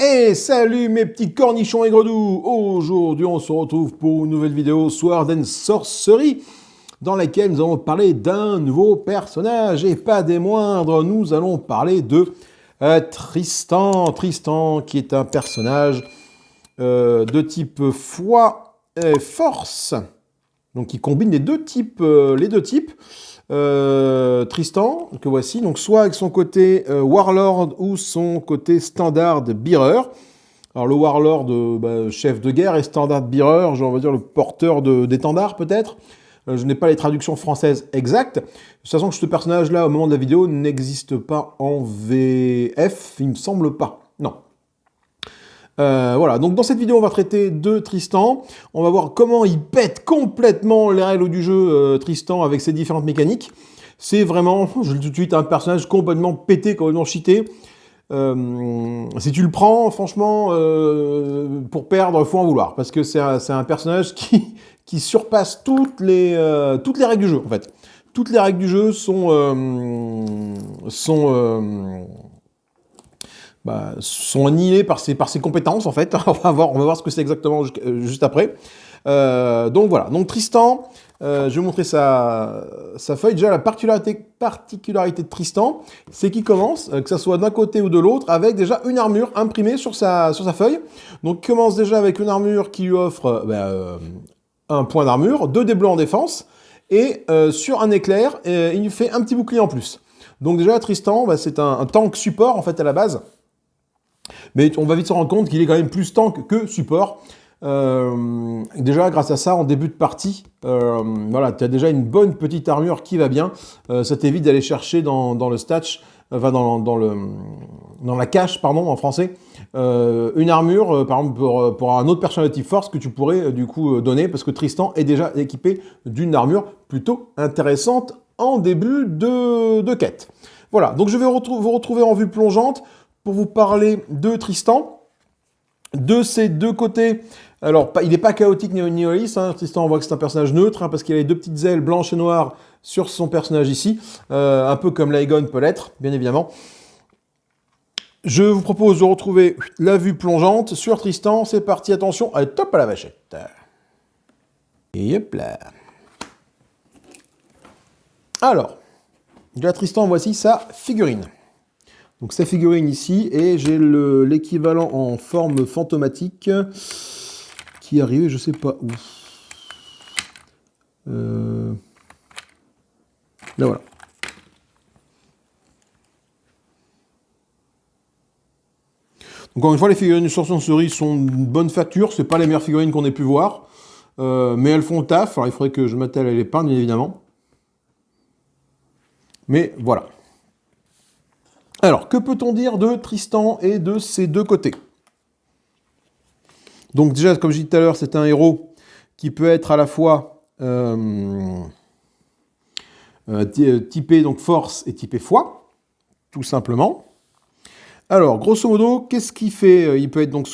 Et salut mes petits cornichons aigres doux. Aujourd'hui on se retrouve pour une nouvelle vidéo Sword and Sorcery dans laquelle nous allons parler d'un nouveau personnage et pas des moindres. Nous allons parler de Tristan. Tristan qui est un personnage de type foi et force. Donc qui combine les deux types. Tristan, que voici, donc soit avec son côté Warlord ou son côté Standard Bearer. Alors le Warlord, chef de guerre, et Standard Bearer, on va dire le porteur d'étendard peut-être. Je n'ai pas les traductions françaises exactes. Sachant que ce personnage-là, au moment de la vidéo, n'existe pas en VF, il me semble pas. Non. Voilà, donc dans cette vidéo, on va traiter de Tristan. On va voir comment il pète complètement les règles du jeu, Tristan, avec ses différentes mécaniques. C'est vraiment, je le dis tout de suite, un personnage complètement pété, complètement cheaté. Si tu le prends, franchement, pour perdre, faut en vouloir. Parce que c'est un personnage qui surpasse toutes les règles du jeu, en fait. Toutes les règles du jeu sont annihilés par ses compétences, en fait. On va voir ce que c'est exactement juste après. Donc voilà, donc Tristan, je vais vous montrer sa feuille. Déjà, la particularité de Tristan, c'est qu'il commence, que ce soit d'un côté ou de l'autre, avec déjà une armure imprimée sur sa feuille. Donc il commence déjà avec une armure qui lui offre un point d'armure, 2 dés bleus en défense, et sur un éclair, il lui fait un petit bouclier en plus. Donc déjà, Tristan, c'est un tank support, en fait, à la base. Mais on va vite se rendre compte qu'il est quand même plus tank que support. Déjà, grâce à ça, en début de partie, voilà, tu as déjà une bonne petite armure qui va bien. Ça t'évite d'aller chercher dans le statch, enfin dans la cache, pardon, en français, une armure, par exemple, pour un autre personnage de type force que tu pourrais du coup donner, parce que Tristan est déjà équipé d'une armure plutôt intéressante en début de quête. Voilà, donc je vais vous retrouver en vue plongeante pour vous parler de Tristan, de ses deux côtés. Alors, il n'est pas chaotique ni holiste, hein. Tristan, on voit que c'est un personnage neutre, hein, parce qu'il a les 2 petites ailes blanches et noires sur son personnage ici, un peu comme l'Aegon peut l'être, bien évidemment. Je vous propose de retrouver la vue plongeante sur Tristan. C'est parti, attention, allez, top à la vachette. Et hop là. Alors, déjà Tristan, voici sa figurine. Donc sa figurine ici, et j'ai l'équivalent en forme fantomatique qui est arrivé, je sais pas où. Là voilà. Donc encore une fois, les figurines de Sword and Sorcery sont de bonne facture, c'est pas les meilleures figurines qu'on ait pu voir, mais elles font le taf. Alors il faudrait que je m'attelle à les peindre, bien évidemment. Mais voilà. Alors, que peut-on dire de Tristan et de ses deux côtés? Donc déjà, comme je disais tout à l'heure, c'est un héros qui peut être à la fois typé donc force et typé foi, tout simplement. Alors, grosso modo, qu'est-ce qu'il fait? Il peut être donc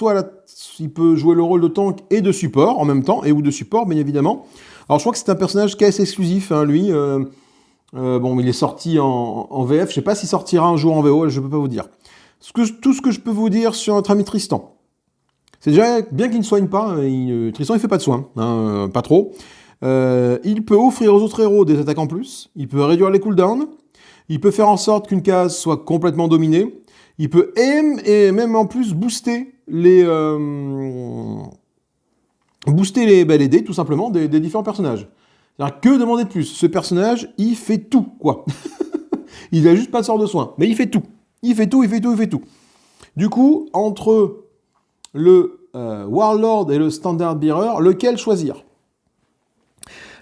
il peut jouer le rôle de tank et de support en même temps, ou de support, bien évidemment. Alors, je crois que c'est un personnage qui est assez exclusif, hein, lui. Bon, il est sorti en VF, je sais pas s'il sortira un jour en VO, je peux pas vous dire. Tout ce que je peux vous dire sur notre ami Tristan, c'est déjà bien qu'il ne soigne pas, Tristan il fait pas de soins, hein, pas trop. Il peut offrir aux autres héros des attaques en plus, il peut réduire les cooldowns, il peut faire en sorte qu'une case soit complètement dominée, il peut et même en plus booster les dés tout simplement des différents personnages. C'est-à-dire, que demander de plus? Ce personnage, il fait tout, quoi. Il a juste pas de sort de soin, mais il fait tout. Il fait tout. Du coup, entre le Warlord et le Standard Bearer, lequel choisir?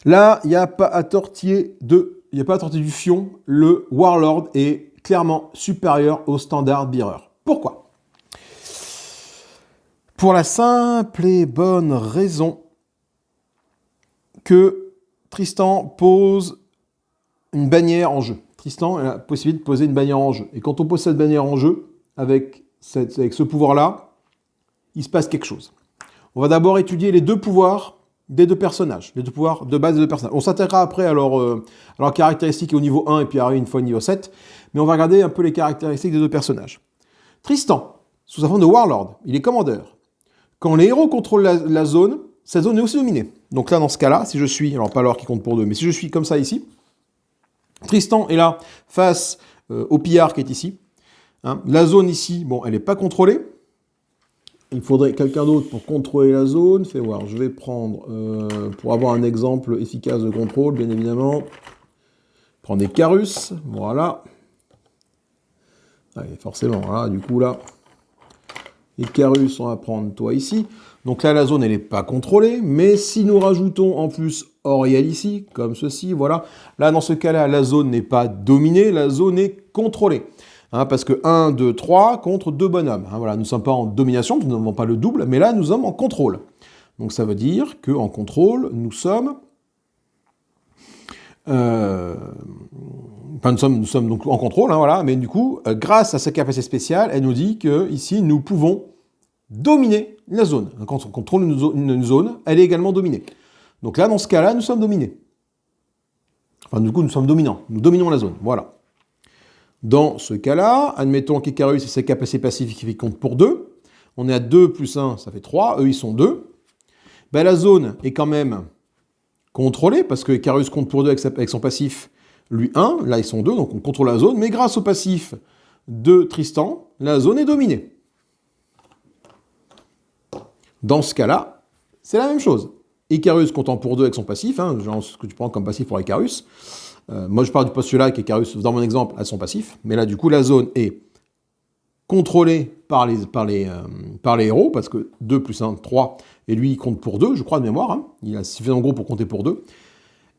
Là, il n'y a pas à tortiller du fion. Le Warlord est clairement supérieur au Standard Bearer. Pourquoi? Pour la simple et bonne raison que Tristan pose une bannière en jeu. Tristan a la possibilité de poser une bannière en jeu. Et quand on pose cette bannière en jeu, avec ce pouvoir-là, il se passe quelque chose. On va d'abord étudier les 2 pouvoirs des 2 personnages, les 2 pouvoirs de base des 2 personnages. On s'attaquera après à leurs caractéristiques au niveau 1 et puis une fois au niveau 7, mais on va regarder un peu les caractéristiques des 2 personnages. Tristan, sous sa forme de warlord. Il est commandeur. Quand les héros contrôlent la zone, cette zone est aussi dominée. Donc là, dans ce cas-là, si je suis, alors pas l'or qui compte pour 2, mais si je suis comme ça ici, Tristan est là face au pillard qui est ici. Hein. La zone ici, bon, elle n'est pas contrôlée. Il faudrait quelqu'un d'autre pour contrôler la zone. Fais voir, je vais prendre, pour avoir un exemple efficace de contrôle, bien évidemment, prendre des Carus, voilà. Allez, forcément, voilà, du coup là, les Carus, on va prendre toi ici. Donc là, la zone, elle n'est pas contrôlée, mais si nous rajoutons en plus Auriel ici, comme ceci, voilà, là, dans ce cas-là, la zone n'est pas dominée, la zone est contrôlée. Hein, parce que 1, 2, 3 contre 2 bonhommes. Hein, voilà, nous ne sommes pas en domination, nous n'avons pas le double, mais là, nous sommes en contrôle. Donc ça veut dire qu'en contrôle, nous sommes... Enfin, nous sommes donc en contrôle, hein, voilà, mais du coup, grâce à sa capacité spéciale, elle nous dit que ici, nous pouvons dominer la zone. Quand on contrôle une zone, elle est également dominée. Donc là, dans ce cas-là, nous sommes dominés. Enfin, du coup, nous sommes dominants. Nous dominons la zone, voilà. Dans ce cas-là, admettons qu'Icarus et ses capacités pacifiques comptent pour 2. On est à 2 plus 1, ça fait 3. Eux, ils sont 2. Ben, la zone est quand même contrôlée, parce que Icarus compte pour 2 avec son passif, lui 1. Là, ils sont 2, donc on contrôle la zone. Mais grâce au passif de Tristan, la zone est dominée. Dans ce cas-là, c'est la même chose. Icarus comptant pour 2 avec son passif, hein, genre ce que tu prends comme passif pour Icarus. Moi, je parle du postulat qu'Icarus, dans mon exemple, a son passif. Mais là, du coup, la zone est contrôlée par les héros, parce que 2 plus 1, 3, et lui, il compte pour 2, je crois, de mémoire. Hein. Il a suffisamment gros pour compter pour 2.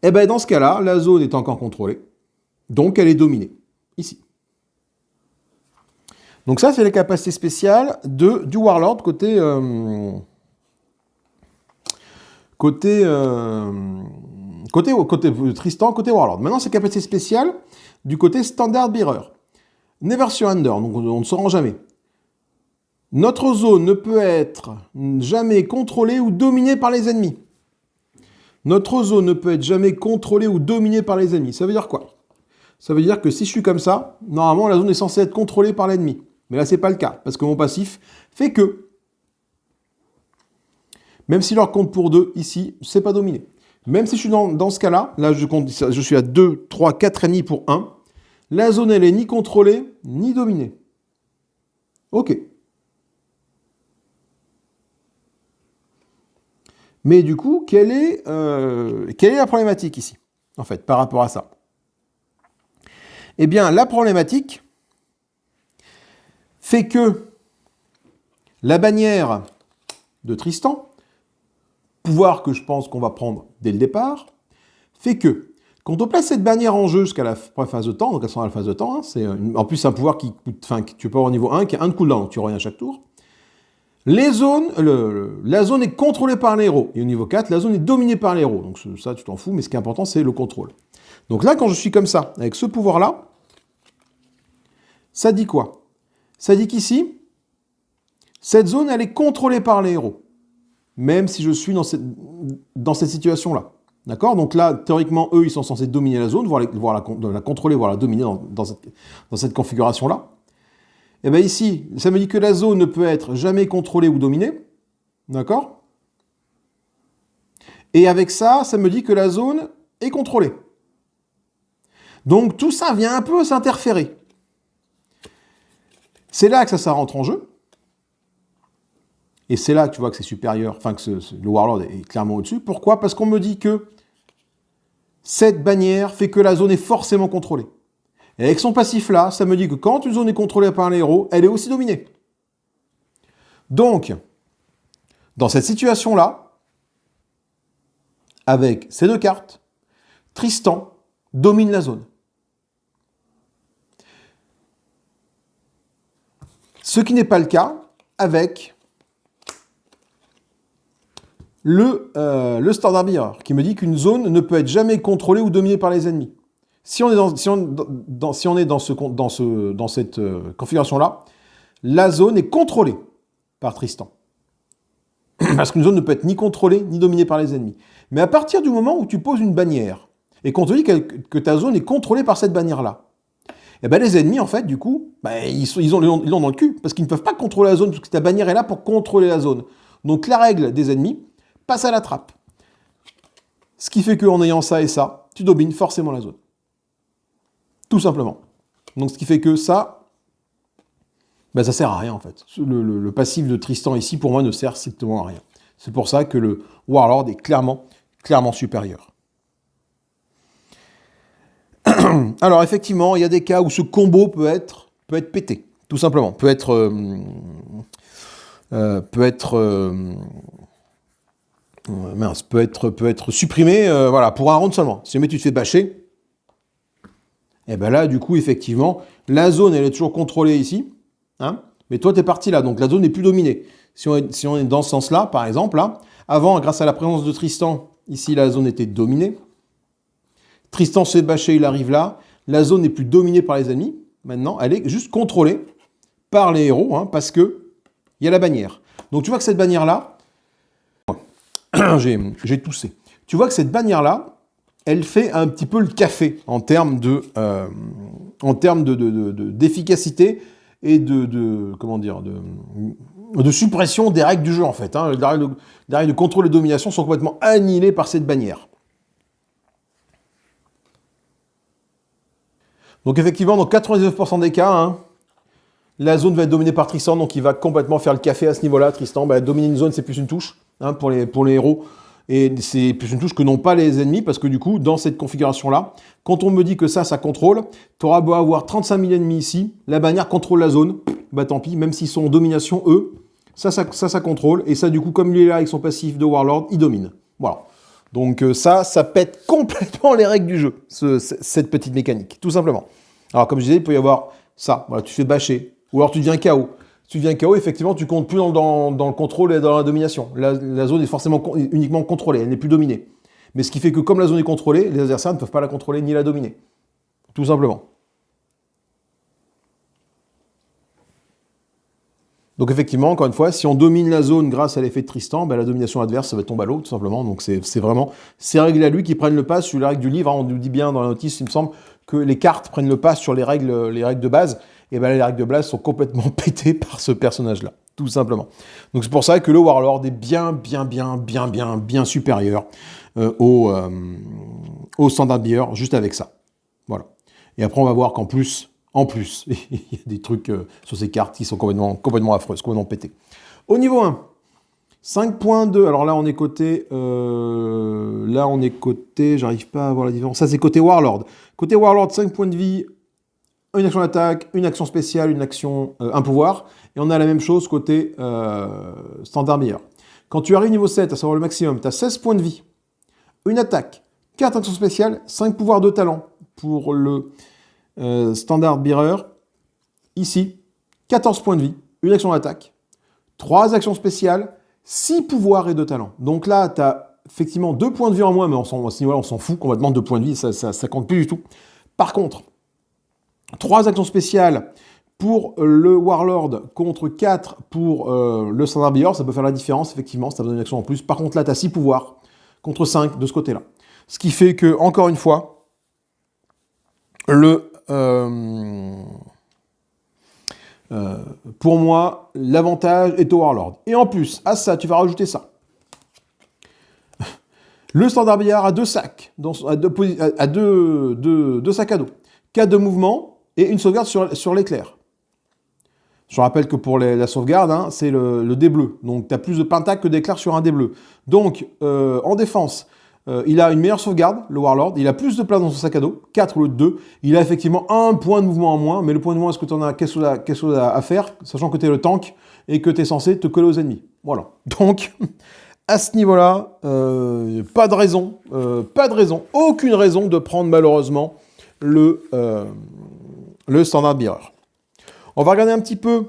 Et bien, dans ce cas-là, la zone est encore contrôlée. Donc, elle est dominée. Ici. Donc ça, c'est les capacités spéciales du Warlord côté Tristan, côté Warlord. Maintenant, c'est capacité spéciale du côté Standard Bearer. Never surrender, donc on ne se rend jamais. Notre zone ne peut être jamais contrôlée ou dominée par les ennemis. Notre zone ne peut être jamais contrôlée ou dominée par les ennemis. Ça veut dire quoi? Ça veut dire que si je suis comme ça, normalement, la zone est censée être contrôlée par l'ennemi. Mais là, c'est pas le cas, parce que mon passif fait que, même si leur compte pour 2, ici, c'est pas dominé. Même si je suis dans ce cas-là, là je suis à 2, 3, 4 ennemis pour 1, la zone elle est ni contrôlée, ni dominée. Ok. Mais du coup, quelle est la problématique ici, en fait, par rapport à ça? Eh bien, la problématique fait que la bannière de Tristan, pouvoir que je pense qu'on va prendre dès le départ, fait que, quand on place cette bannière en jeu jusqu'à la phase de temps, donc à la phase de temps, hein, en plus c'est un pouvoir qui coûte, enfin, que tu peux avoir au niveau 1, qui a 1 de cooldown, donc tu reviens à chaque tour. La zone est contrôlée par les héros. Et au niveau 4, la zone est dominée par les héros. Donc ça, tu t'en fous, mais ce qui est important, c'est le contrôle. Donc là, quand je suis comme ça, avec ce pouvoir-là, ça dit quoi? Ça dit qu'ici, cette zone, elle est contrôlée par les héros. Même si je suis dans cette situation-là. D'accord? Donc là, théoriquement, eux, ils sont censés dominer la zone, voire la contrôler, voire la dominer dans cette configuration-là. Et bien ici, ça me dit que la zone ne peut être jamais contrôlée ou dominée. D'accord? Et avec ça, ça me dit que la zone est contrôlée. Donc tout ça vient un peu s'interférer. C'est là que ça rentre en jeu. Et c'est là que tu vois que c'est supérieur, enfin que le Warlord est clairement au-dessus. Pourquoi? Parce qu'on me dit que cette bannière fait que la zone est forcément contrôlée. Et avec son passif là, ça me dit que quand une zone est contrôlée par les héros, elle est aussi dominée. Donc, dans cette situation-là, avec ces deux cartes, Tristan domine la zone. Ce qui n'est pas le cas avec le Standard Bearer, qui me dit qu'une zone ne peut être jamais contrôlée ou dominée par les ennemis. Si on est dans cette configuration-là, la zone est contrôlée par Tristan. Parce qu'une zone ne peut être ni contrôlée ni dominée par les ennemis. Mais à partir du moment où tu poses une bannière, et qu'on te dit que ta zone est contrôlée par cette bannière-là, Et ben les ennemis, en fait, du coup, ben, ils l'ont dans le cul, parce qu'ils ne peuvent pas contrôler la zone, parce que ta bannière est là pour contrôler la zone. Donc la règle des ennemis passe à la trappe. Ce qui fait qu'en ayant ça et ça, tu domines forcément la zone. Tout simplement. Donc ce qui fait que ça, ben, ça sert à rien en fait. Le passif de Tristan ici, pour moi, ne sert strictement à rien. C'est pour ça que le Warlord est clairement supérieur. Alors effectivement, il y a des cas où ce combo peut être pété, tout simplement. Peut être supprimé, voilà, pour un round seulement. Si jamais tu te fais bâcher, et ben là, du coup, effectivement, la zone, elle est toujours contrôlée ici, hein, mais toi, tu es parti là, donc la zone n'est plus dominée. Si on est dans ce sens-là, par exemple, là, avant, grâce à la présence de Tristan, ici, la zone était dominée. Tristan se fait bâcher, il arrive là. La zone n'est plus dominée par les ennemis. Maintenant, elle est juste contrôlée par les héros, hein, parce que il y a la bannière. Donc tu vois que cette bannière-là, j'ai toussé. Tu vois que cette bannière-là, elle fait un petit peu le café en termes d'efficacité et de suppression des règles du jeu, en fait. Hein. Les règles de contrôle et de domination sont complètement annihilées par cette bannière. Donc effectivement, dans 99% des cas, hein, la zone va être dominée par Tristan, donc il va complètement faire le café à ce niveau-là. Tristan, bah, dominer une zone, c'est plus une touche, hein, pour les héros. Et c'est plus une touche que n'ont pas les ennemis, parce que du coup, dans cette configuration-là, quand on me dit que ça contrôle, tu auras beau avoir 35 000 ennemis ici, la bannière contrôle la zone, bah tant pis, même s'ils sont en domination, eux, ça contrôle, et ça, du coup, comme il est là avec son passif de Warlord, il domine. Voilà. Donc ça pète complètement les règles du jeu, cette petite mécanique, tout simplement. Alors comme je disais, il peut y avoir ça, voilà, tu fais bâcher, ou alors tu deviens KO. Si tu deviens KO, effectivement, tu comptes plus dans le contrôle et dans la domination. La zone est forcément uniquement contrôlée, elle n'est plus dominée. Mais ce qui fait que comme la zone est contrôlée, les adversaires ne peuvent pas la contrôler ni la dominer. Tout simplement. Donc effectivement, encore une fois, si on domine la zone grâce à l'effet de Tristan, ben la domination adverse, ça va tomber à l'eau, tout simplement. Donc c'est vraiment ces règles à lui qui prennent le pas sur les règles du livre. Hein. On nous dit bien dans la notice, il me semble, que les cartes prennent le pas sur les règles de base. Et ben les règles de base sont complètement pétées par ce personnage-là, tout simplement. Donc c'est pour ça que le Warlord est bien supérieur au Standard Bearer, juste avec ça. Voilà. Et après, on va voir qu'en plus, il y a des trucs sur ces cartes qui sont complètement affreuses, complètement pétées. Au niveau 1, 5.2, alors là on est côté, j'arrive pas à voir la différence, ça c'est côté Warlord. Côté Warlord, 5 points de vie, une action d'attaque, une action spéciale, une action, un pouvoir, et on a la même chose côté Standard Bearer. Quand tu arrives niveau 7, à savoir le maximum, tu as 16 points de vie, une attaque, 4 actions spéciales, 5 pouvoirs de talent pour le Standard Bearer. Ici, 14 points de vie, une action d'attaque, 3 actions spéciales, 6 pouvoirs et 2 talents. Donc là, tu as effectivement 2 points de vie en moins, mais à ce niveau-là, on s'en fout complètement, 2 points de vie, ça compte plus du tout. Par contre, 3 actions spéciales pour le Warlord contre 4 pour le Standard Bearer, ça peut faire la différence, effectivement, ça donne une action en plus. Par contre, là, tu as 6 pouvoirs contre 5 de ce côté-là. Ce qui fait que, encore une fois, pour moi, l'avantage est au Warlord. Et en plus, à ça, tu vas rajouter ça. Le Standard Bearer a 2 sacs, à deux sacs à dos. 4 de mouvement et une sauvegarde sur l'éclair. Je rappelle que pour la sauvegarde, hein, c'est le dé bleu. Donc, tu as plus de pentacle que d'éclair sur un dé bleu. Donc, en défense, il a une meilleure sauvegarde, le Warlord. Il a plus de place dans son sac à dos, 4 au lieu de 2. Il a effectivement un point de mouvement en moins. Mais le point de mouvement, est-ce que tu en as quelque chose à faire, sachant que tu es le tank et que tu es censé te coller aux ennemis. Voilà. Donc, à ce niveau-là, pas de raison, aucune raison de prendre malheureusement le Standard Bearer. On va regarder un petit peu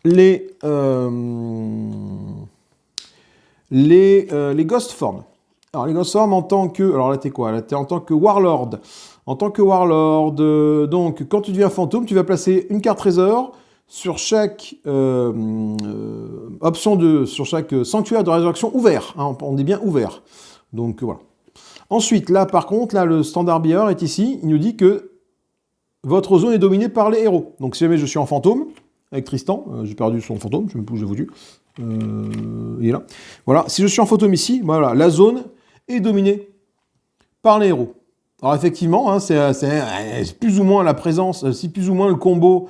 les Ghost Forms. Alors, les Ghost Forms en tant que... Alors là, t'es quoi? Là, t'es en tant que Warlord. En tant que Warlord, donc, quand tu deviens fantôme, tu vas placer une carte trésor sur chaque sur chaque sanctuaire de résurrection ouvert. Hein, on dit bien ouvert. Donc, voilà. Ensuite, là, par contre, là, le Standard Bearer est ici. Il nous dit que votre zone est dominée par les héros. Donc si jamais je suis en fantôme, avec Tristan, j'ai perdu son fantôme, je ne sais même plus où j'ai foutu. Il est là. Voilà, si je suis en fantôme ici, voilà, la zone est dominée par les héros. Alors effectivement, hein, c'est plus ou moins la présence, c'est plus ou moins le combo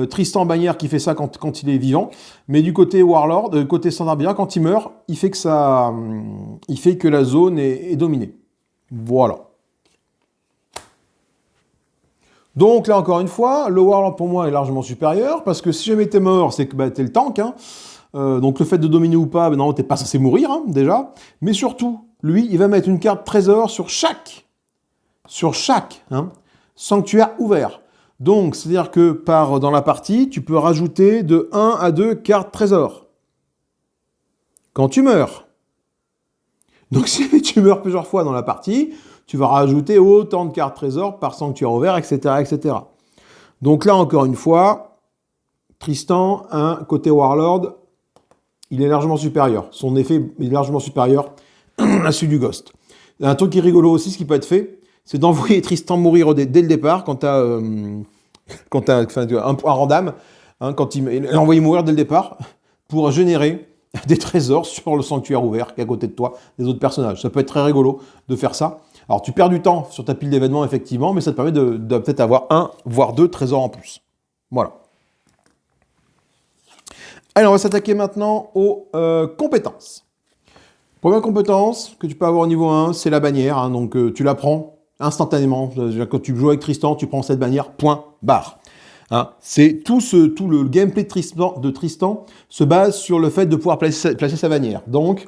Tristan Bannière qui fait ça quand il est vivant. Mais du côté Warlord, côté Standard Bearer, quand il meurt, il fait que la zone est dominée. Voilà. Donc là encore une fois, le Warlord pour moi est largement supérieur, parce que si jamais t'es mort, c'est que t'es le tank, hein. Donc le fait de dominer ou pas, non, t'es pas censé mourir, hein, déjà. Mais surtout, lui, il va mettre une carte trésor sur chaque hein, sanctuaire ouvert. Donc, c'est-à-dire que dans la partie, tu peux rajouter de 1 à 2 cartes trésor. Quand tu meurs. Donc si tu meurs plusieurs fois dans la partie, tu vas rajouter autant de cartes trésor par sanctuaire ouvert, etc., etc. Donc là, encore une fois, Tristan, côté Warlord, il est largement supérieur. Son effet est largement supérieur à celui du Ghost. Un truc qui est rigolo aussi, ce qui peut être fait, c'est d'envoyer Tristan mourir dès le départ, quand tu as un random, hein, quand il l'envoyer mourir dès le départ, pour générer des trésors sur le sanctuaire ouvert qui est à côté de toi, des autres personnages. Ça peut être très rigolo de faire ça. Alors tu perds du temps sur ta pile d'événements, effectivement, mais ça te permet de peut-être avoir 1, voire 2 trésors en plus. Voilà. Allez, on va s'attaquer maintenant aux compétences. Première compétence que tu peux avoir au niveau 1, c'est la bannière. Hein, donc tu la prends instantanément. Quand tu joues avec Tristan, tu prends cette bannière, point, barre. Hein, c'est tout le gameplay de Tristan se base sur le fait de pouvoir placer sa bannière. Donc,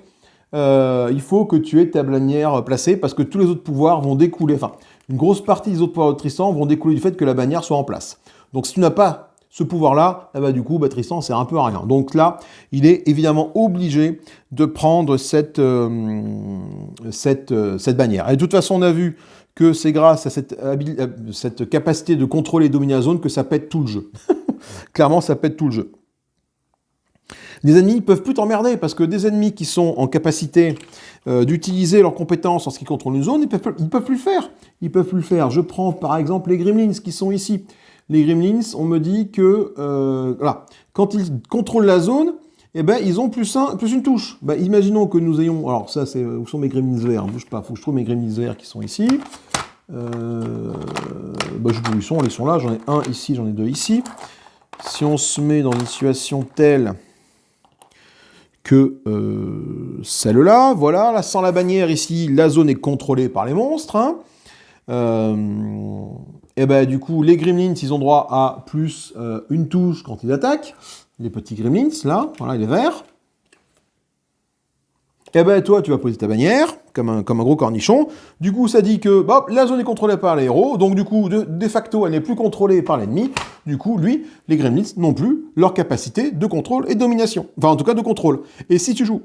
il faut que tu aies ta bannière placée parce que tous les autres pouvoirs vont découler. Enfin, une grosse partie des autres pouvoirs de Tristan vont découler du fait que la bannière soit en place. Donc, si tu n'as pas ce pouvoir-là, eh ben, du coup, Tristan sert un peu à rien. Donc là, il est évidemment obligé de prendre cette bannière. Et de toute façon, on a vu que c'est grâce à cette capacité de contrôler et dominer la zone que ça pète tout le jeu. Clairement, ça pète tout le jeu. Les ennemis ne peuvent plus t'emmerder, parce que des ennemis qui sont en capacité d'utiliser leurs compétences en ce qui contrôle une zone, ils peuvent plus le faire. Ils peuvent plus le faire. Je prends par exemple les Gremlins qui sont ici. Les Gremlins, on me dit que voilà, quand ils contrôlent la zone, eh ben, ils ont plus une touche. Ben, imaginons que nous ayons... Alors ça, c'est où sont mes Gremlins verts? Bouge pas, il faut que je trouve mes Gremlins verts qui sont ici. Ben, je sais plus où ils sont là. J'en ai un ici, j'en ai 2 ici. Si on se met dans une situation telle que celle-là, voilà, là, sans la bannière ici, la zone est contrôlée par les monstres, hein. Et ben du coup, les Gremlins, ils ont droit à plus une touche quand ils attaquent. Les petits Gremlins, là, voilà, il est vert. Et ben toi, tu vas poser ta bannière, comme un gros cornichon. Du coup, ça dit que la zone est contrôlée par les héros, donc du coup, de facto, elle n'est plus contrôlée par l'ennemi. Du coup, les Gremlins n'ont plus leur capacité de contrôle et de domination. Enfin, en tout cas, de contrôle. Et si tu joues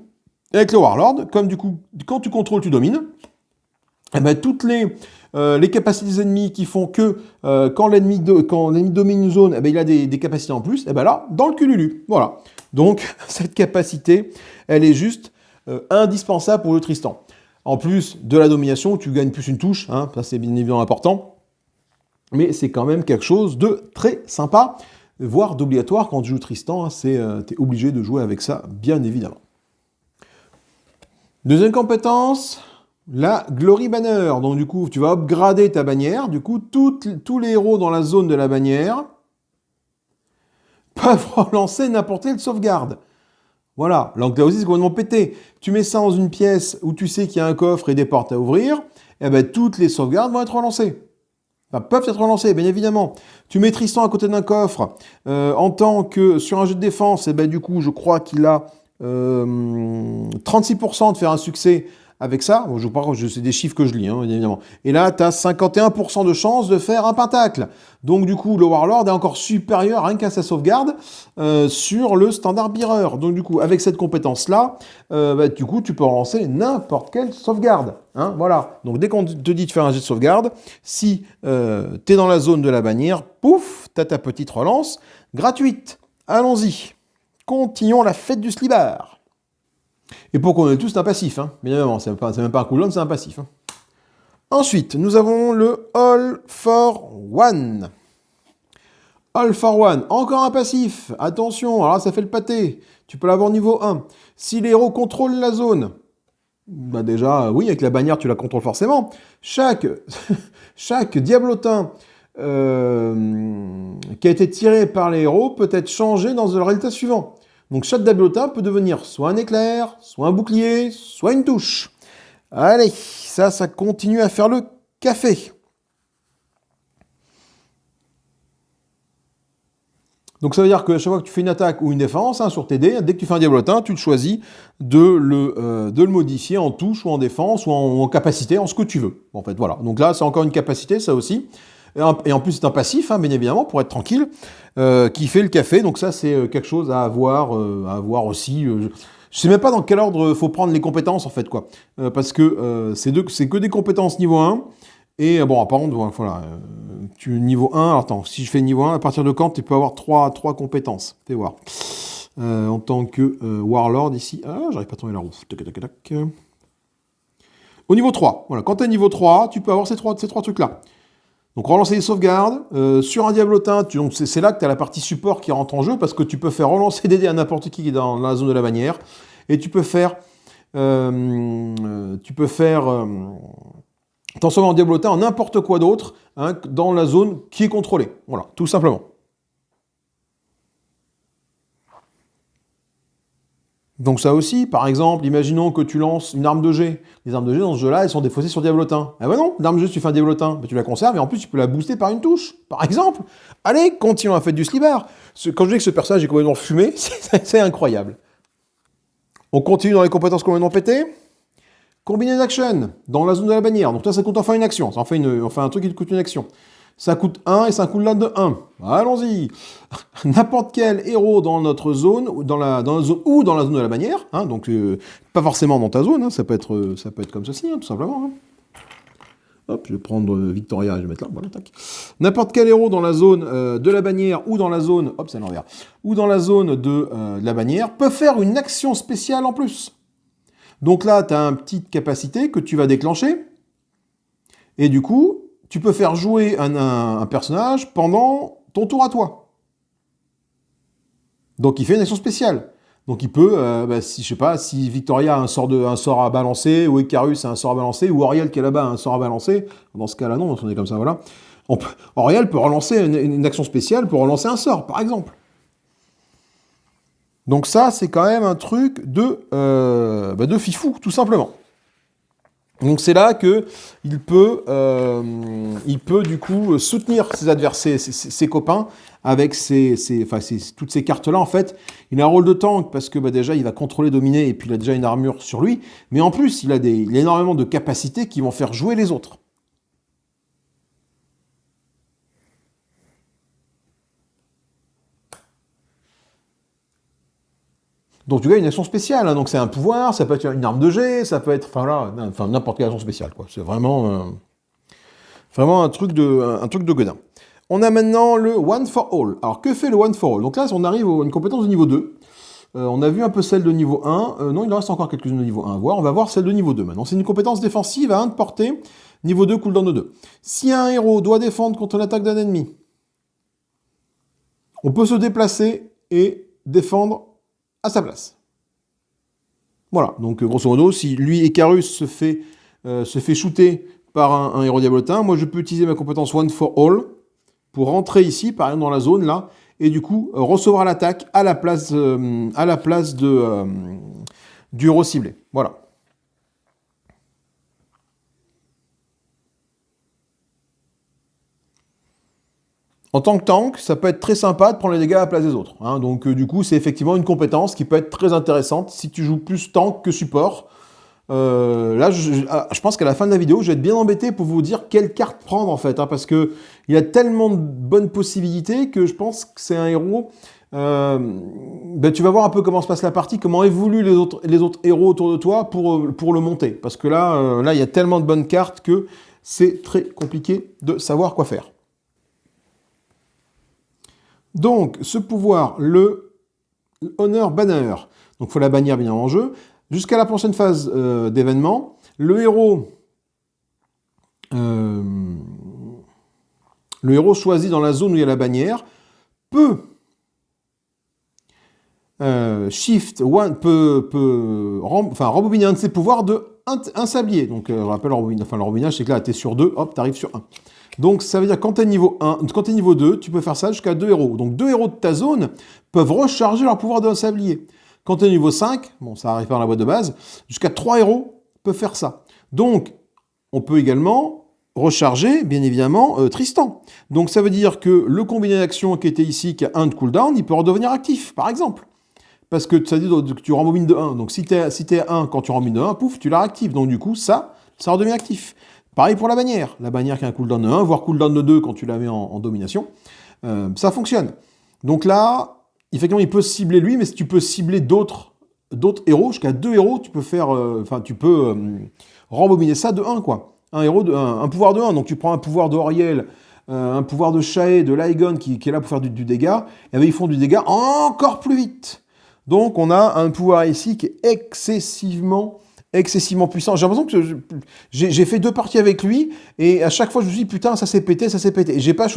avec le Warlord, comme du coup, quand tu contrôles, tu domines, et ben toutes les capacités des ennemis qui font que quand l'ennemi domine une zone, eh ben, il a des capacités en plus, et ben là, dans le cululu. Voilà. Donc, cette capacité, elle est juste indispensable pour le Tristan. En plus de la domination, tu gagnes plus une touche, hein, ça c'est bien évidemment important, mais c'est quand même quelque chose de très sympa, voire d'obligatoire quand tu joues Tristan, hein, t'es obligé de jouer avec ça, bien évidemment. Deuxième compétence... la Glory Banner, donc du coup, tu vas upgrader ta bannière. Du coup, tous les héros dans la zone de la bannière peuvent relancer n'importe quelle sauvegarde. Voilà, donc là aussi, c'est complètement pété. Tu mets ça dans une pièce où tu sais qu'il y a un coffre et des portes à ouvrir, et ben toutes les sauvegardes vont être relancées. Enfin, peuvent être relancées, bien évidemment. Tu mets Tristan à côté d'un coffre, en tant que sur un jeu de défense, et ben du coup, je crois qu'il a 36% de faire un succès avec ça. Bon, c'est des chiffres que je lis, hein, bien évidemment. Et là, tu as 51% de chance de faire un pentacle. Donc, du coup, le Warlord est encore supérieur rien qu'à sa sauvegarde sur le Standard Bearer. Donc, du coup, avec cette compétence-là, du coup, tu peux relancer n'importe quelle sauvegarde. Hein, voilà. Donc, dès qu'on te dit de faire un jet de sauvegarde, si tu es dans la zone de la bannière, pouf, tu as ta petite relance gratuite. Allons-y. Continuons la fête du slibard. Et pour qu'on ait tous un passif, hein. Bien évidemment, c'est même pas un cooldown, c'est un passif. Hein. Ensuite, nous avons le All for One. Alpha One, encore un passif. Attention, alors là, ça fait le pâté. Tu peux l'avoir niveau 1. Si les héros contrôlent la zone, bah déjà, oui, avec la bannière, tu la contrôles forcément. Chaque, chaque diablotin qui a été tiré par les héros peut être changé dans le résultat suivant. Donc chaque diablotin peut devenir soit un éclair, soit un bouclier, soit une touche. Allez, ça continue à faire le café. Donc ça veut dire que chaque fois que tu fais une attaque ou une défense sur tes dés, dès que tu fais un diablotin, tu te choisis de le modifier en touche ou en défense ou en capacité, en ce que tu veux. En fait, voilà. Donc là, c'est encore une capacité, ça aussi. Et en plus, c'est un passif, bien évidemment, pour être tranquille, qui fait le café. Donc ça, c'est quelque chose à avoir aussi. Je sais même pas dans quel ordre faut prendre les compétences, en fait, quoi. Parce que c'est que des compétences niveau 1. Et bon, par contre, voilà, niveau 1, alors attends, si je fais niveau 1, à partir de quand tu peux avoir 3 compétences? Fais voir. En tant que Warlord ici, j'arrive pas à tourner la roue. Tac, tac, tac. Au niveau 3, voilà, quand tu es niveau 3, tu peux avoir ces trois trucs-là. Donc relancer les sauvegardes, sur un diablotin, c'est là que tu as la partie support qui rentre en jeu, parce que tu peux faire relancer des dés à n'importe qui est dans la zone de la bannière, et tu peux faire transformer en diablotin en n'importe quoi d'autre dans la zone qui est contrôlée. Voilà, tout simplement. Donc ça aussi, par exemple, imaginons que tu lances une arme de jet. Les armes de jet dans ce jeu-là, elles sont défaussées sur diablotin. Ah ben non, l'arme de jet, tu fais un diablotin, tu la conserves et en plus tu peux la booster par une touche, par exemple. Allez, continuons à faire du slibar. Quand je dis que ce personnage est complètement fumé, c'est incroyable. On continue dans les compétences complètement pétées. Combiner action dans la zone de la bannière. Donc là, ça coûte enfin une action. Ça en fait un truc qui te coûte une action. Ça coûte 1 et ça coûte là de 1. Allons-y. N'importe quel héros dans notre zone, dans la zone ou dans la zone de la bannière. Donc pas forcément dans ta zone. Ça peut être comme ceci, tout simplement. Hop, je vais prendre Victoria et je vais mettre là. Voilà, tac. N'importe quel héros dans la zone de la bannière ou dans la zone, hop, c'est à l'envers, ou dans la zone de la bannière peut faire une action spéciale en plus. Donc là, tu as une petite capacité que tu vas déclencher. Et du coup, tu peux faire jouer un personnage pendant ton tour à toi. Donc il fait une action spéciale. Donc il peut, si, je sais pas, si Victoria a un sort à balancer, ou Icarus a un sort à balancer, ou Auriel qui est là-bas a un sort à balancer, dans ce cas-là, non, on est comme ça, voilà. Auriel peut relancer une action spéciale pour relancer un sort, par exemple. Donc ça, c'est quand même un truc de fifou, tout simplement. Donc c'est là que il peut du coup soutenir ses adversaires, ses copains avec toutes ces cartes-là. En fait, il a un rôle de tank parce que déjà il va contrôler, dominer, et puis il a déjà une armure sur lui. Mais en plus, il a énormément de capacités qui vont faire jouer les autres. Donc tu gagnes une action spéciale, donc c'est un pouvoir, ça peut être une arme de jet, ça peut être, n'importe quelle action spéciale, quoi. C'est vraiment un truc de godin. On a maintenant le One for All. Alors que fait le One for All? Donc là, on arrive à une compétence de niveau 2. On a vu un peu celle de niveau 1. Non, il en reste encore quelques-unes de niveau 1 à voir. On va voir celle de niveau 2 maintenant. C'est une compétence défensive à 1 de portée. Niveau 2, cooldown de 2. Si un héros doit défendre contre l'attaque d'un ennemi, on peut se déplacer et défendre à sa place. Voilà, donc grosso modo, si lui, Icarus, se fait shooter par un héros diablotin, moi je peux utiliser ma compétence One for All pour rentrer ici, par exemple dans la zone là, et du coup recevoir l'attaque à la place du héros ciblé. Voilà. En tant que tank, ça peut être très sympa de prendre les dégâts à la place des autres. Donc du coup, c'est effectivement une compétence qui peut être très intéressante si tu joues plus tank que support. Là, je pense qu'à la fin de la vidéo, je vais être bien embêté pour vous dire quelle carte prendre en fait, parce que il y a tellement de bonnes possibilités que je pense que c'est un héros. Tu vas voir un peu comment se passe la partie, comment évoluent les autres héros autour de toi pour le monter. Parce que là, il y a tellement de bonnes cartes que c'est très compliqué de savoir quoi faire. Donc, ce pouvoir, le Honor Banner, donc il faut la bannière bien en jeu, jusqu'à la prochaine phase d'événement, le héros choisi dans la zone où il y a la bannière peut shift one rembobiner un de ses pouvoirs de un sablier. Donc, je rappelle, le rembobinage, c'est que là, tu es sur 2, hop, tu arrives sur 1. Donc, ça veut dire que quand tu es niveau 1, quand tu es niveau 2, tu peux faire ça jusqu'à 2 héros. Donc, 2 héros de ta zone peuvent recharger leur pouvoir d'un sablier. Quand tu es niveau 5, bon, ça arrive par la boîte de base, jusqu'à 3 héros peuvent faire ça. Donc, on peut également recharger, bien évidemment, Tristan. Donc, ça veut dire que le combiné d'action qui était ici, qui a 1 de cooldown, il peut redevenir actif, par exemple. Parce que ça dit que tu rembobines de 1. Donc, si tu es à 1, quand tu rembobines de 1, pouf, tu la réactives. Donc, du coup, ça redevient actif. Pareil pour la bannière. La bannière qui a un cooldown de 1, voire cooldown de 2 quand tu la mets en domination. Ça fonctionne. Donc là, effectivement, il peut cibler lui, mais si tu peux cibler d'autres héros, jusqu'à 2 héros, tu peux faire... rembobiner ça de 1, quoi. Un pouvoir de 1. Donc, tu prends un pouvoir de Auriel, un pouvoir de Shae, de Lygon, qui est là pour faire du dégât. Et bien, ils font du dégât encore plus vite. Donc, on a un pouvoir ici qui est excessivement puissant. J'ai l'impression que j'ai fait 2 parties avec lui, et à chaque fois, je me suis dit, putain, ça s'est pété. Et j'ai pas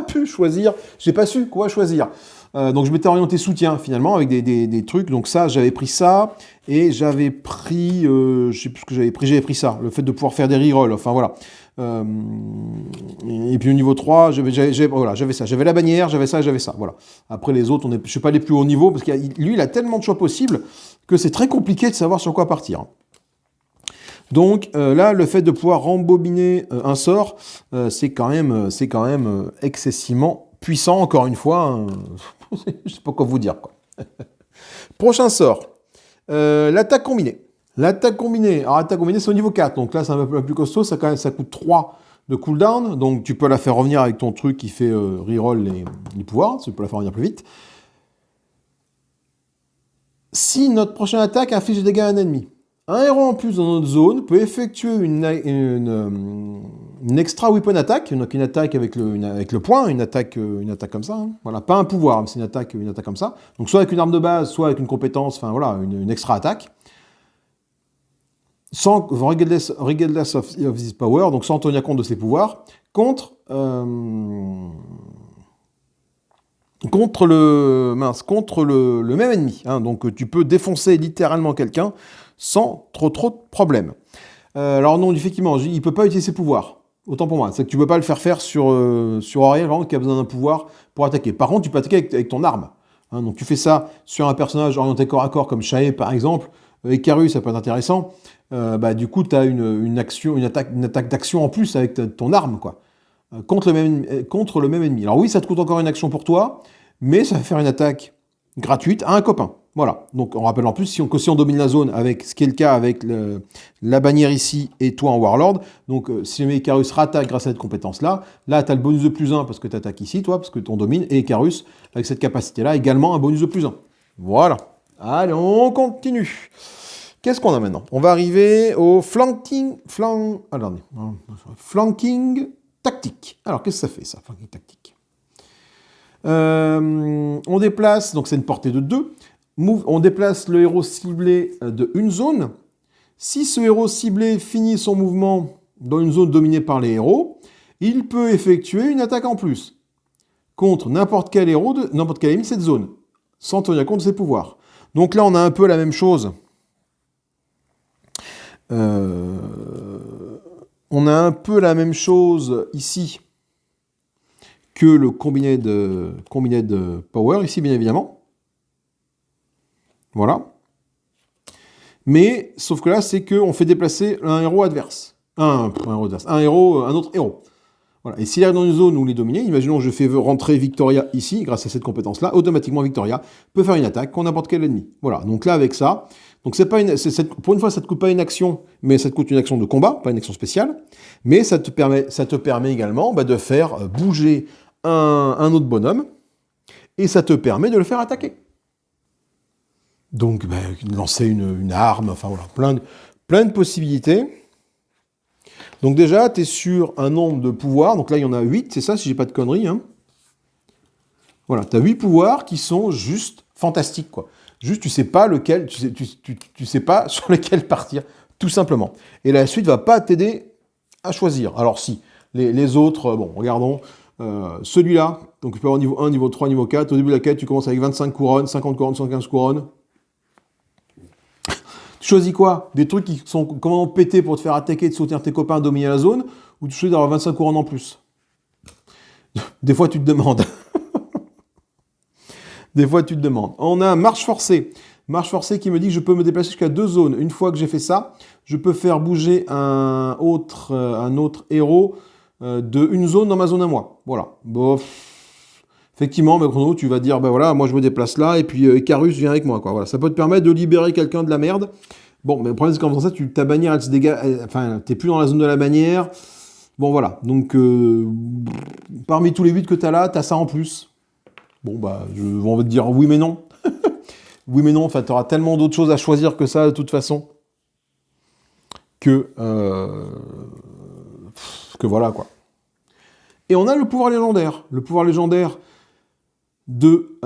pu choisir, j'ai pas su quoi choisir. Donc, je m'étais orienté soutien, finalement, avec des trucs. Donc ça, j'avais pris ça, et j'avais pris, je sais plus ce que j'avais pris ça, le fait de pouvoir faire des rerolls, enfin, voilà. Et puis au niveau 3, j'avais ça. J'avais la bannière, j'avais ça, voilà. Après les autres, je ne suis pas les plus hauts niveaux, parce que lui, il a tellement de choix possibles que c'est très compliqué de savoir sur quoi partir. Donc là, le fait de pouvoir rembobiner un sort, c'est quand même excessivement puissant, encore une fois. Hein. Je ne sais pas quoi vous dire, quoi. Prochain sort, l'attaque combinée. L'attaque combinée, c'est au niveau 4, donc là c'est un peu plus costaud, ça coûte 3 de cooldown, donc tu peux la faire revenir avec ton truc qui fait reroll les pouvoirs, tu peux la faire revenir plus vite. Si notre prochaine attaque inflige des dégâts à un ennemi, un héros en plus dans notre zone peut effectuer une extra weapon attack, donc une attaque avec le poing, une attaque comme ça, hein. Voilà, pas un pouvoir, mais c'est une attaque comme ça, donc soit avec une arme de base, soit avec une compétence, enfin voilà, une extra attaque. Regardless of this power, donc sans tenir compte de ses pouvoirs, contre le même ennemi. Hein, donc tu peux défoncer littéralement quelqu'un sans trop de problèmes. Alors non, effectivement, il ne peut pas utiliser ses pouvoirs. Autant pour moi. C'est que tu ne peux pas le faire sur Auriel, vraiment, qui a besoin d'un pouvoir pour attaquer. Par contre, tu peux attaquer avec ton arme. Hein, donc tu fais ça sur un personnage orienté corps à corps comme Shae par exemple. Icarus, ça peut être intéressant. Du coup, tu as une attaque d'action en plus avec ton arme, quoi. Contre le même ennemi. Alors oui, ça te coûte encore une action pour toi, mais ça va faire une attaque gratuite à un copain. Voilà. Donc on rappelle en plus si on domine la zone, avec ce qui est le cas avec la bannière ici et toi en Warlord, donc si le Icarus rattaque grâce à cette compétence-là, là tu as le bonus de plus 1 parce que tu attaques ici, toi, parce que tu domines, et Icarus, avec cette capacité-là, également un bonus de plus 1. Voilà. Allez, on continue. Qu'est-ce qu'on a maintenant? On va arriver au flanking tactique. Alors, qu'est-ce que ça fait, ça, flanking tactique? On déplace, donc c'est une portée de 2. On déplace le héros ciblé de une zone. Si ce héros ciblé finit son mouvement dans une zone dominée par les héros, il peut effectuer une attaque en plus contre n'importe quel héros de n'importe quel ennemi de cette zone, sans tenir compte de ses pouvoirs. Donc là, on a un peu la même chose. On a un peu la même chose ici que le combiné de power, ici bien évidemment. Voilà. Mais, sauf que là, c'est qu'on fait déplacer un héros adverse. Un autre héros. Voilà. Et s'il est dans une zone où il est dominé, imaginons que je fais rentrer Victoria ici, grâce à cette compétence-là, automatiquement Victoria peut faire une attaque contre n'importe quel ennemi. Voilà. Donc là, avec ça, donc pour une fois, ça ne te coûte pas une action, mais ça te coûte une action de combat, pas une action spéciale. Mais ça te permet également de faire bouger un autre bonhomme, et ça te permet de le faire attaquer. Donc, lancer une arme, enfin voilà, plein de possibilités. Donc déjà, tu es sur un nombre de pouvoirs, donc là il y en a 8, c'est ça, si j'ai pas de conneries. Hein. Voilà, tu as 8 pouvoirs qui sont juste fantastiques, quoi. Juste, tu sais pas lequel, tu sais pas sur lequel partir, tout simplement. Et la suite va pas t'aider à choisir. Alors si, les autres, bon, regardons, Celui-là, donc tu peux avoir niveau 1, niveau 3, niveau 4. Au début de la quête, tu commences avec 25 couronnes, 50 couronnes, 115 couronnes. Tu choisis quoi? Des trucs qui sont comment pétés pour te faire attaquer et de soutenir tes copains à dominer la zone, ou tu choisis d'avoir 25 couronnes en plus? Des fois, tu te demandes. Des fois, tu te demandes. On a marche forcée. Marche forcée qui me dit que je peux me déplacer jusqu'à 2 zones. Une fois que j'ai fait ça, je peux faire bouger un autre héros de une zone dans ma zone à moi. Voilà. Bon, effectivement, mais Chrono, tu vas dire, ben voilà, moi je me déplace là, et puis Icarus vient avec moi, quoi. Voilà. Ça peut te permettre de libérer quelqu'un de la merde. Bon, mais le problème, c'est qu'en faisant ça, ta bannière, elle se dégage, enfin, t'es plus dans la zone de la bannière. Bon, voilà. Donc, parmi tous les 8 que t'as là, t'as ça en plus. Bon, bah, on va te dire oui, mais non. Oui, mais non, enfin, t'auras tellement d'autres choses à choisir que ça, de toute façon, que voilà, quoi. Et on a le pouvoir légendaire. Le pouvoir légendaire de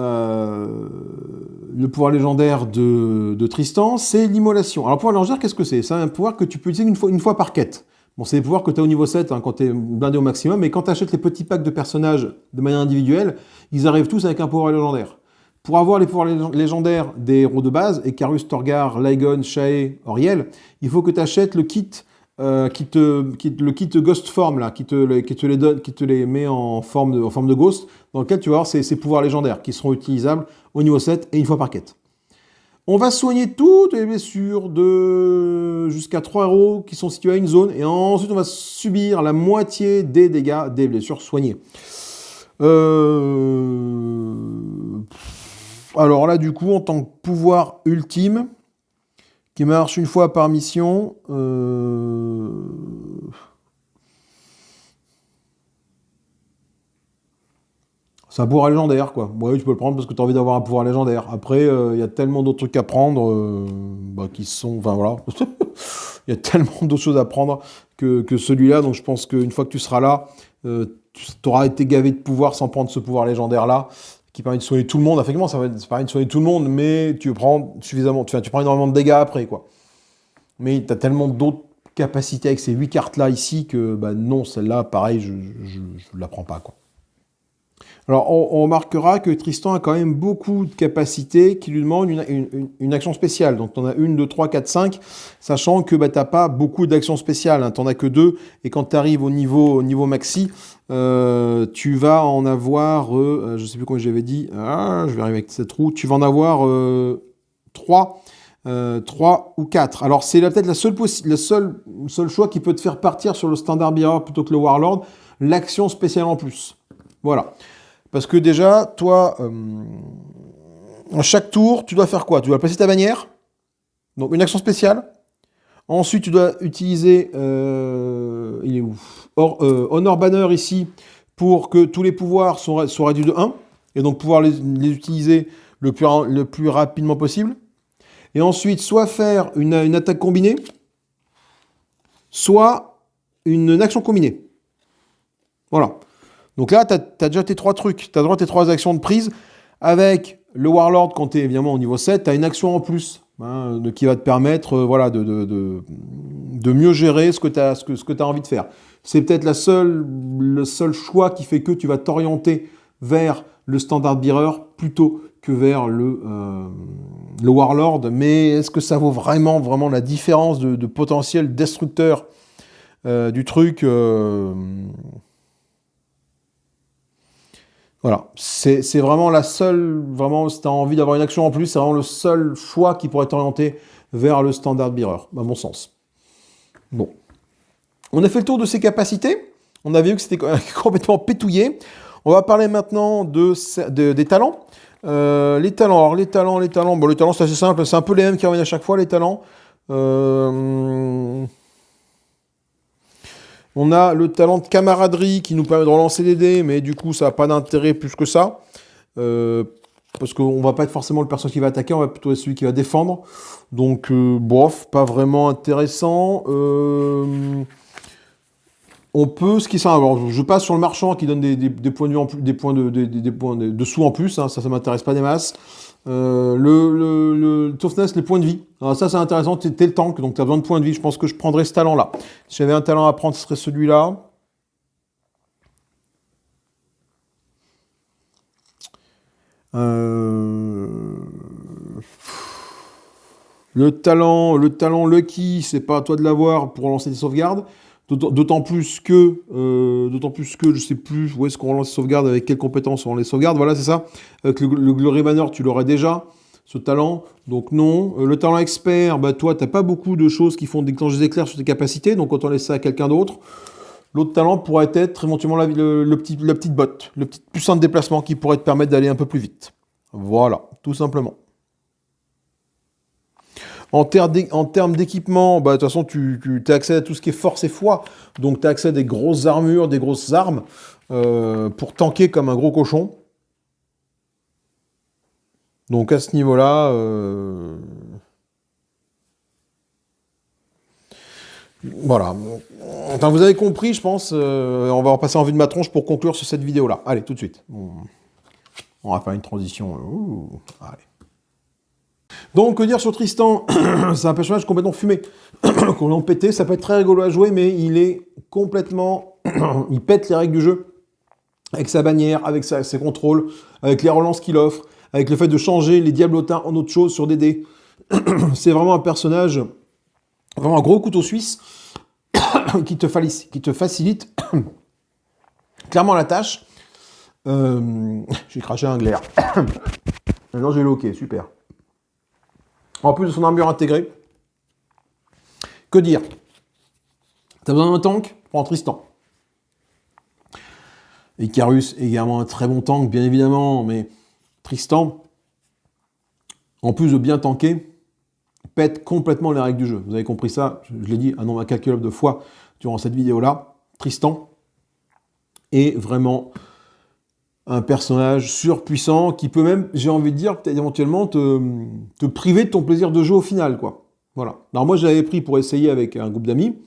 Tristan, c'est l'immolation. Alors, le pouvoir légendaire, qu'est-ce que c'est? C'est un pouvoir que tu peux utiliser une fois par quête. Bon, c'est des pouvoirs que tu as au niveau 7 hein, quand tu es blindé au maximum, mais quand tu achètes les petits packs de personnages de manière individuelle, ils arrivent tous avec un pouvoir légendaire. Pour avoir les pouvoirs légendaires des héros de base, Icarus, Torgar, Lygon, Shae, Auriel, il faut que tu achètes le kit, le kit Ghost Form, là, qui te les met en forme de Ghost, dans lequel tu vas avoir ces pouvoirs légendaires qui seront utilisables au niveau 7 et une fois par quête. On va soigner toutes les blessures de jusqu'à 3 héros qui sont situés à une zone, et ensuite on va subir la moitié des dégâts des blessures soignées. Alors là, du coup, en tant que pouvoir ultime, qui marche une fois par mission, c'est un pouvoir légendaire, quoi. Ouais, tu peux le prendre parce que tu as envie d'avoir un pouvoir légendaire. Après, il y a tellement d'autres trucs à prendre qui sont... Enfin, voilà. Il y a tellement d'autres choses à prendre que celui-là. Donc, je pense qu'une fois que tu seras là, tu auras été gavé de pouvoir sans prendre ce pouvoir légendaire-là, qui permet de soigner tout le monde. Effectivement, ça permet de soigner tout le monde, mais tu prends suffisamment... Enfin, tu prends énormément de dégâts après, quoi. Mais tu as tellement d'autres capacités avec ces 8 cartes-là ici que, bah non, celle-là, pareil, je ne la prends pas, quoi. Alors, on remarquera que Tristan a quand même beaucoup de capacités qui lui demandent une action spéciale. Donc, tu en as 1, 2, 3, 4, 5, sachant que bah, tu n'as pas beaucoup d'actions spéciales. Hein. Tu n'en as que 2. Et quand tu arrives au niveau maxi, tu vas en avoir, je ne sais plus comment j'avais dit, je vais arriver avec cette roue, tu vas en avoir 3 ou 4. Alors, c'est peut-être le seul choix qui peut te faire partir sur le standard bearer plutôt que le Warlord, l'action spéciale en plus. Voilà. Parce que déjà, toi, à chaque tour, tu dois faire quoi? Tu dois placer ta bannière, donc une action spéciale. Ensuite, tu dois utiliser, il est où? Honor Banner ici, pour que tous les pouvoirs soient réduits de 1, et donc pouvoir les utiliser le plus rapidement possible. Et ensuite, soit faire une attaque combinée, soit une action combinée. Voilà. Donc là, tu as déjà tes 3 trucs. Tu as droit à tes 3 actions de prise. Avec le Warlord, quand tu es évidemment au niveau 7, tu as une action en plus qui va te permettre voilà, de mieux gérer ce que tu as envie de faire. C'est peut-être le seul choix qui fait que tu vas t'orienter vers le Standard Bearer plutôt que vers le Warlord. Mais est-ce que ça vaut vraiment la différence de potentiel destructeur du truc Voilà, c'est vraiment la seule, vraiment, si tu as envie d'avoir une action en plus, c'est vraiment le seul choix qui pourrait t'orienter vers le Standard Bearer, à mon sens. Bon. On a fait le tour de ses capacités. On avait vu que c'était complètement pétouillé. On va parler maintenant des talents. Les talents, bon, les talents, c'est assez simple, c'est un peu les mêmes qui reviennent à chaque fois, les talents. On a le talent de camaraderie qui nous permet de relancer des dés, mais du coup, ça n'a pas d'intérêt plus que ça. Parce qu'on ne va pas être forcément le personnage qui va attaquer, on va plutôt être celui qui va défendre. Donc, bof, pas vraiment intéressant. On peut, ce qui est alors, je passe sur le marchand qui donne des points de vue en plus, des points de sous en plus, hein, ça m'intéresse pas des masses. Le toughness, les points de vie. Alors ça, c'est intéressant, t'es le tank, donc tu as besoin de points de vie. Je pense que je prendrais ce talent-là. Si j'avais un talent à prendre, ce serait celui-là. Euh, Le talent Lucky, c'est pas à toi de l'avoir pour lancer des sauvegardes. D'autant plus que, je sais plus où est-ce qu'on lance les sauvegardes, avec quelles compétences on les sauvegarde. Voilà, c'est ça. Avec le Glory Banner, tu l'aurais déjà, ce talent. Donc non. Le talent expert, bah toi, t'as pas beaucoup de choses qui font déclencher des éclairs sur tes capacités, donc autant laisser ça à quelqu'un d'autre. L'autre talent pourrait être éventuellement la petite botte, le petit puissant de déplacement qui pourrait te permettre d'aller un peu plus vite. Voilà, tout simplement. En termes d'équipement, bah, de toute façon, tu as accès à tout ce qui est force et foi. Donc, tu as accès à des grosses armures, des grosses armes, pour tanker comme un gros cochon. Donc, à ce niveau-là, voilà. Enfin, vous avez compris, je pense. On va repasser en vue de ma tronche pour conclure sur cette vidéo-là. Allez, tout de suite. On va faire une transition. Ouh, allez. Donc, que dire sur Tristan? C'est un personnage complètement fumé, complètement pété. Ça peut être très rigolo à jouer, mais il est complètement... il pète les règles du jeu. Avec sa bannière, avec ses contrôles, avec les relances qu'il offre, avec le fait de changer les diablotins en autre chose sur des dés. C'est vraiment un personnage, vraiment un gros couteau suisse, qui te facilite clairement la tâche. J'ai craché un glaire. Maintenant j'ai le hockey, super. En plus de son armure intégrée, que dire? T'as besoin d'un tank? Prends Tristan. Icarus, également un très bon tank, bien évidemment, mais Tristan, en plus de bien tanker, pète complètement les règles du jeu. Vous avez compris ça, je l'ai dit un nombre incalculable de fois durant cette vidéo-là. Tristan est vraiment un personnage surpuissant qui peut même, j'ai envie de dire, peut-être éventuellement te priver de ton plaisir de jeu au final, quoi. Voilà. Alors moi, je l'avais pris pour essayer avec un groupe d'amis.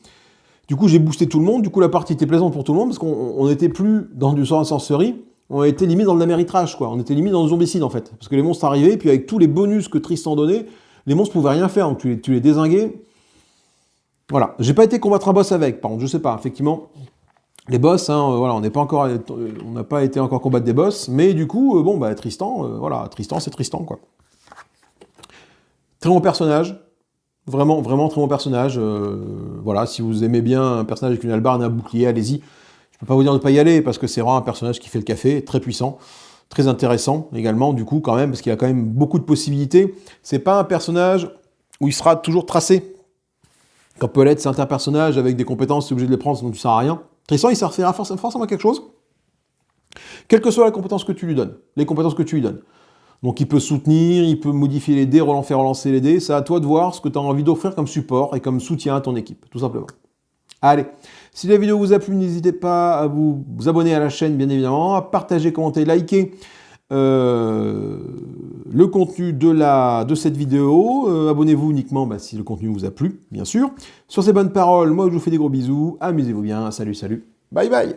Du coup, j'ai boosté tout le monde. Du coup, la partie était plaisante pour tout le monde parce qu'on n'était plus dans du sort incenserie. On était limite dans le daméritrage, quoi. On était limite dans le zombicide, en fait. Parce que les monstres arrivaient, et puis avec tous les bonus que Tristan donnait, les monstres pouvaient rien faire. Donc tu les dézinguais. Voilà. J'ai pas été combattre un boss avec, par contre, je sais pas. Effectivement, les boss, hein, voilà, on n'a pas été encore combattre des boss. Mais du coup, bon, bah, Tristan, voilà, Tristan, c'est Tristan, quoi. Très bon personnage. Vraiment, vraiment très bon personnage. Voilà, si vous aimez bien un personnage avec une hallebarde et un bouclier, allez-y. Je peux pas vous dire de pas y aller, parce que c'est vraiment un personnage qui fait le café, très puissant, très intéressant également, du coup, quand même, parce qu'il a quand même beaucoup de possibilités. C'est pas un personnage où il sera toujours tracé. Comme peut l'être certains personnages avec des compétences, tu es obligé de les prendre, sinon tu sers à rien. Tristan, il servira forcément à quelque chose, quelle que soit la compétence que tu lui donnes, les compétences que tu lui donnes. Donc il peut soutenir, il peut modifier les dés, faire relancer les dés. C'est à toi de voir ce que tu as envie d'offrir comme support et comme soutien à ton équipe, tout simplement. Allez, si la vidéo vous a plu, n'hésitez pas à vous abonner à la chaîne, bien évidemment, à partager, commenter, liker le contenu de cette vidéo. Abonnez-vous uniquement si le contenu vous a plu, bien sûr. Sur ces bonnes paroles, moi je vous fais des gros bisous. Amusez-vous bien. Salut, salut. Bye bye.